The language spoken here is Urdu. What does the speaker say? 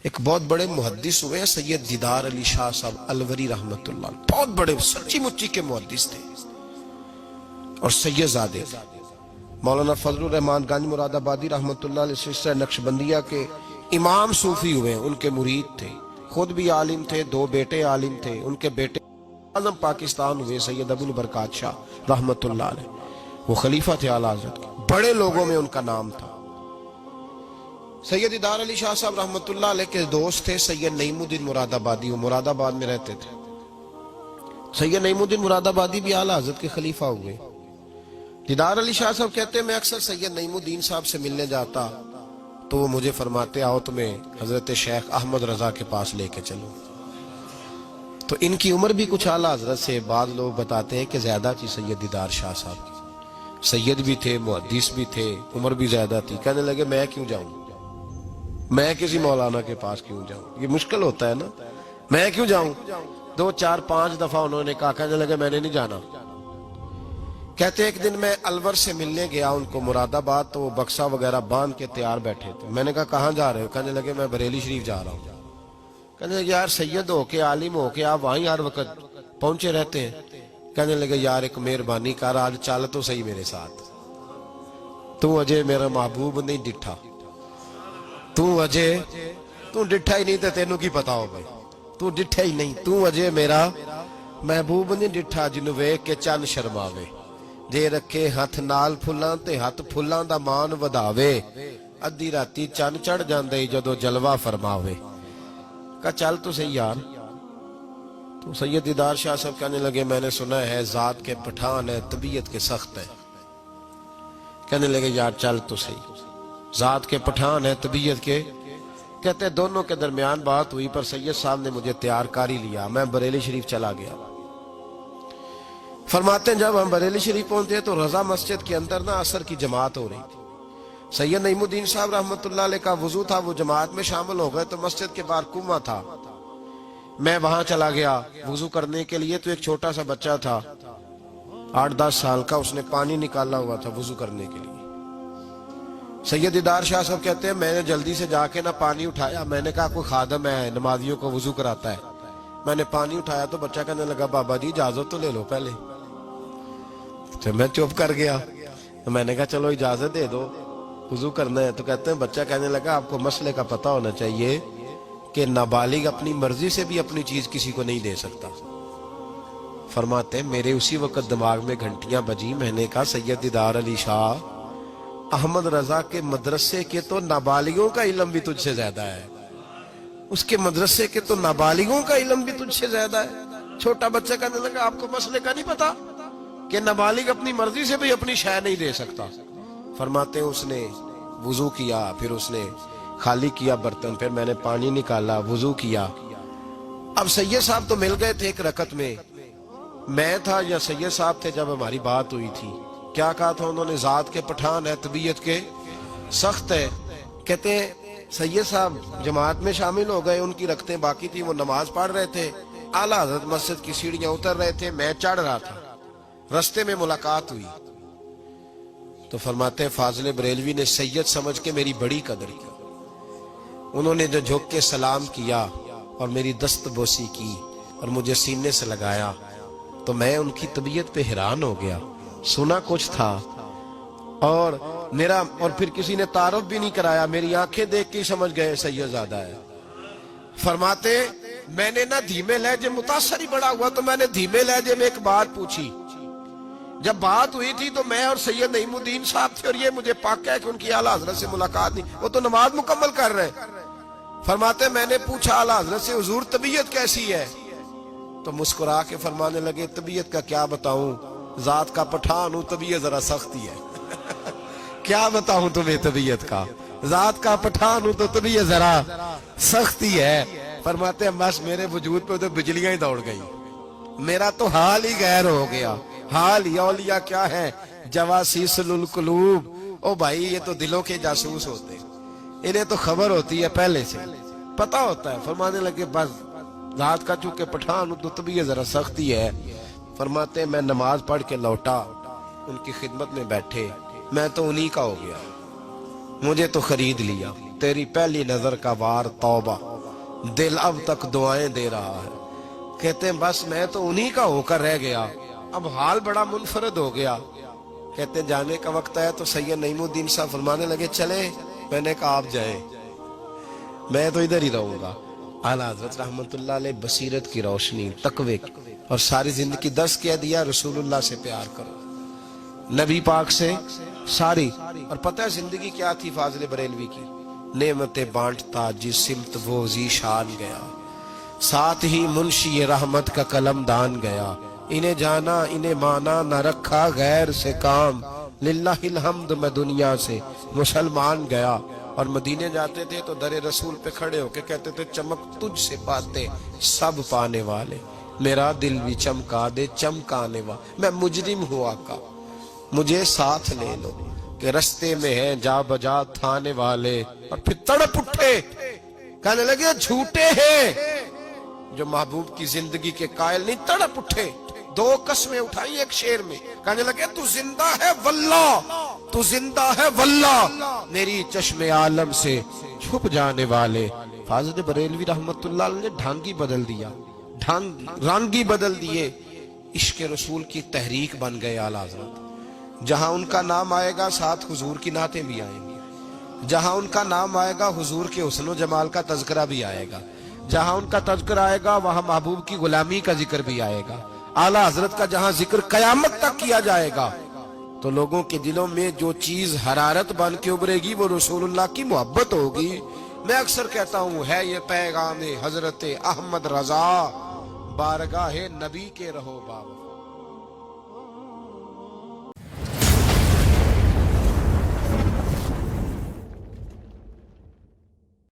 ایک بہت بڑے محدث ہوئے ہیں سید دیدار علی شاہ صاحب الوری رحمت اللہ، بہت بڑے سچی مچی کے محدث تھے، اور سید زادے مولانا فضل الرحمان گنج مراد آبادی رحمت اللہ علیہ سلسلہ نقشبندیہ کے امام صوفی ہوئے ہیں، ان کے مرید تھے، خود بھی عالم تھے، دو بیٹے عالم تھے، ان کے بیٹے اعظم پاکستان ہوئے سید ابو البرکات شاہ رحمت اللہ علیہ، وہ خلیفہ تھے اعلیٰ حضرت کے، بڑے لوگوں میں ان کا نام تھا۔ سید دیدار علی شاہ صاحب رحمت اللہ علیہ کے دوست تھے سید نعیم الدین مراد آبادی، وہ مراد آباد میں رہتے تھے۔ سید نعیم الدین مراد آبادی بھی اعلیٰ حضرت کے خلیفہ ہوئے۔ دیدار علی شاہ صاحب کہتے ہیں میں اکثر سید نعیم الدین صاحب سے ملنے جاتا تو وہ مجھے فرماتے آؤ تمہیں حضرت شیخ احمد رضا کے پاس لے کے چلو۔ تو ان کی عمر بھی کچھ اعلیٰ حضرت سے بعض لوگ بتاتے ہیں کہ زیادہ تھی سید دیدار شاہ صاحب کی، سید بھی تھے، محدث بھی تھے، عمر بھی زیادہ تھی۔ کہنے لگے میں کیوں جاؤں، میں کسی مولانا کے پاس کیوں جاؤں، یہ مشکل ہوتا ہے نا، میں کیوں جاؤں۔ 2 4 5 دفعہ انہوں نے کہا، کہنے لگے میں نے نہیں جانا۔ کہتے ایک دن میں الور سے ملنے گیا ان کو مراد آباد، تو وہ بکسا وغیرہ باندھ کے تیار بیٹھے تھے۔ میں نے کہا کہاں جا رہے ہو؟ کہنے لگے میں بریلی شریف جا رہا ہوں۔ کہنے لگے یار سید ہو کے عالم ہو کے آپ وہیں ہر وقت پہنچے رہتے ہیں۔ کہنے لگے یار ایک مہربانی کر، آج چل تو صحیح میرے ساتھ، تو اجے میرا محبوب نہیں ڈٹھا، تو اجے تو ڈٹھا ہی نہیں تے تینوں کی پتا ہو بھائی، تو ڈٹھا ہی نہیں، تو اجے میرا محبوب نہیں ڈٹھا، جنوں ویکھ کے چن شرماوے، جے رکھے ہاتھ نال پھلاں تے ہاتھ پھلاں دا مان وداوے، ادھی راتی چن چڑھ جاندے جدوں جلوہ فرماوے۔ کہا چل تو صحیح یار۔ تو سید دیدار شاہ صاحب کہنے لگے میں نے سنا ہے ذات کے پٹھان ہے، طبیعت کے سخت ہے۔ کہنے لگے یار چل تو صحیح، ذات کے پٹھان ہے، طبیعت کے۔ کہتے دونوں کے درمیان بات ہوئی، پر سید صاحب نے مجھے تیار کر ہی لیا، میں بریلی شریف چلا گیا۔ فرماتے ہیں جب ہم بریلی شریف پہنچے تو رضا مسجد کے اندر نا عصر کی جماعت ہو رہی تھی۔ سید نعیم الدین صاحب رحمت اللہ علیہ کا وضو تھا، وہ جماعت میں شامل ہو گئے، تو مسجد کے باہر کنواں تھا، میں وہاں چلا گیا وضو کرنے کے لیے۔ تو ایک چھوٹا سا بچہ تھا 8-10 سال کا، اس نے پانی نکالا ہوا تھا وضو کرنے کے لیے۔ سید دیدار شاہ صاحب کہتے ہیں میں نے جلدی سے جا کے نہ پانی اٹھایا، میں نے کہا کوئی خادم ہے نمازیوں کو وضو کراتا ہے، میں نے پانی اٹھایا تو بچہ کہنے لگا بابا جی اجازت تو لے لو پہلے۔ تو میں چپ کر گیا، تو میں نے کہا چلو اجازت دے دو وضو کرنا ہے۔ تو کہتے ہیں بچہ کہنے لگا آپ کو مسئلے کا پتہ ہونا چاہیے کہ نابالغ اپنی مرضی سے بھی اپنی چیز کسی کو نہیں دے سکتا۔ فرماتے ہیں میرے اسی وقت دماغ میں گھنٹیاں بجی، میں نے کہا سید دیدار علی شاہ احمد رضا کے مدرسے کے تو نابالغوں کا علم بھی تجھ سے زیادہ ہے، اس کے مدرسے کے تو نابالغوں کا علم بھی تجھ سے زیادہ ہے۔ چھوٹا بچہ کہنے لگا آپ کو مسئلے کا نہیں پتا کہ نابالغ اپنی مرضی سے بھی اپنی شے نہیں دے سکتا۔ فرماتے ہیں اس نے وضو کیا، پھر اس نے خالی کیا برتن، پھر میں نے پانی نکالا، وضو کیا۔ اب سید صاحب تو مل گئے تھے ایک رکعت میں، میں تھا یا سید صاحب تھے جب ہماری بات ہوئی تھی، کیا کہا تھا انہوں نے؟ ذات کے پٹھان ہے، طبیعت کے سخت ہے۔ کہتے ہیں سید صاحب جماعت میں شامل ہو گئے، ان کی رکعتیں باقی تھی، وہ نماز پڑھ رہے تھے، اعلیٰ حضرت مسجد کی سیڑھیاں اتر رہے تھے، میں چڑھ رہا تھا، رستے میں ملاقات ہوئی۔ تو فرماتے ہیں فاضل بریلوی نے سید سمجھ کے میری بڑی قدر کی، انہوں نے جو جھک کے سلام کیا اور میری دست بوسی کی اور مجھے سینے سے لگایا، تو میں ان کی طبیعت پہ حیران ہو گیا، سنا کچھ تھا اور پھر کسی نے تعارف بھی نہیں کرایا، میری آنکھیں دیکھ کے سمجھ گئے سید زادہ ہے۔ فرماتے میں نے نہ دھیمے لہجے، متاثر ہی بڑا ہوا تو میں نے دھیمے لہجے میں ایک بات پوچھی۔ جب بات ہوئی تھی تو میں اور سید نعیم الدین صاحب تھے، اور یہ مجھے پاکا ہے کہ ان کی اعلیٰ حضرت سے ملاقات نہیں، وہ تو نماز مکمل کر رہے۔ فرماتے میں نے پوچھا اعلیٰ حضرت سے حضور طبیعت کیسی ہے؟ تو مسکرا کے فرمانے لگے طبیعت کا کیا بتاؤں، ذات کا پٹھان ہوں، طبیعت ذرا سختی ہے۔ کیا بتاؤں تمہیں طبیعت کا، ذات کا پٹھان ہوں تو طبیعت ذرا سختی ہے۔ فرماتے ہیں بس میرے وجود پہ تو بجلیاں ہی دوڑ گئی، میرا تو حال ہی غیر ہو گیا۔ حال ہی اولیاء کیا ہے؟ جواسیس القلوب، او بھائی یہ تو دلوں کے جاسوس ہوتے، انہیں تو خبر ہوتی ہے پہلے سے، پتہ ہوتا ہے۔ فرمانے لگے بس ذات کا چونکہ پٹھان ہوں تو طبیعت ذرا سختی ہے۔ فرماتے ہیں میں نماز پڑھ کے لوٹا، ان کی خدمت میں بیٹھے، میں تو انہی کا ہو گیا، مجھے تو خرید لیا، تیری پہلی نظر کا وار توبہ۔ دل اب تک دعائیں دے رہا ہے. کہتے ہیں بس میں تو انہی کا ہو کر رہ گیا, اب حال بڑا منفرد ہو گیا. کہتے ہیں جانے کا وقت آیا تو سید نعیم الدین صاحب فرمانے لگے چلے. میں نے کہا آپ جائیں, میں تو ادھر ہی رہوں گا. اعلیٰ حضرت رحمت اللہ علیہ بصیرت کی روشنی, تقوی کی, اور ساری زندگی درس کہہ دیا رسول اللہ سے پیار کرو, نبی پاک سے ساری. اور پتہ ہے زندگی کیا تھی فاضل بریلوی کی؟ نعمتیں بانٹتا جس سمت وہ ذیشان گیا, ساتھ ہی منشی رحمت کا قلم دان گیا. انہیں جانا انہیں مانا نہ رکھا غیر سے کام, للہ الحمد میں دنیا سے مسلمان گیا. اور مدینے جاتے تھے تو در رسول پہ کھڑے ہو کے کہتے تھے چمک تجھ سے پاتے سب پانے والے, میرا دل بھی چمکا دے چمکانے والے. میں مجرم ہوں آقا مجھے ساتھ لے لو, کہ رستے میں ہیں جا بجا تھانے والے. اور پھر تڑپ اٹھے کہنے لگے جھوٹے ہیں جو محبوب کی زندگی کے قائل نہیں. تڑپ اٹھے, دو قسمیں اٹھائی ایک شعر میں, کہنے لگے تو زندہ ہے واللہ, تو زندہ ہے واللہ, میری چشم عالم سے چھپ جانے والے. فاضل بریلوی رحمت اللہ علیہ نے ڈھانگی بدل دیا, رانگی بدل دیے, عشق رسول کی تحریک بن گئے اعلیٰ حضرت. جہاں ان کا نام آئے گا ساتھ حضور کی نعتیں بھی آئیں گی, جہاں ان کا نام آئے گا حضور کے حسن و جمال کا تذکرہ بھی آئے گا, جہاں ان کا تذکرہ آئے گا وہاں محبوب کی غلامی کا ذکر بھی آئے گا. اعلیٰ حضرت کا جہاں ذکر قیامت تک کیا جائے گا تو لوگوں کے دلوں میں جو چیز حرارت بن کے ابھرے گی وہ رسول اللہ کی محبت ہوگی. میں اکثر کہتا ہوں ہے یہ پیغام حضرت احمد رضا, بارگاہ نبی کے رہو بابا.